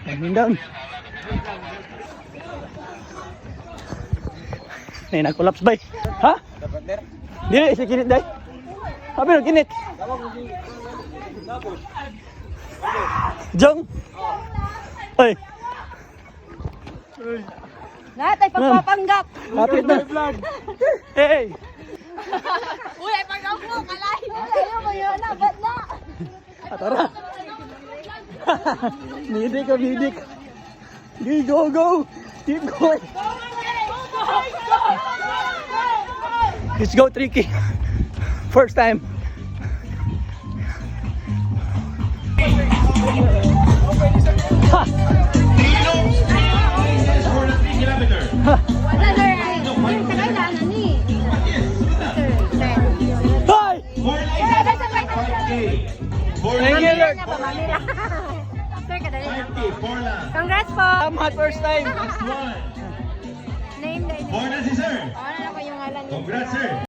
Coming down. Nih, na-collapse bay. Ha? Dili, isa kinit day. Apa yung kinit? Jong! Ay! Lahat ay pagpapanggap. Kapit na. Hey! Uy, ay panggap mo, kalahin. Ayaw mo yun, abad na. Tara! Midik ka, midik! Go, go! Keep going! Let's go, Tricky! First time! Ha! Hi! Congrats po! Salamat, first time! Name day. Born na si sir. Ano na po yung ngalan niyo? Congrats, sir.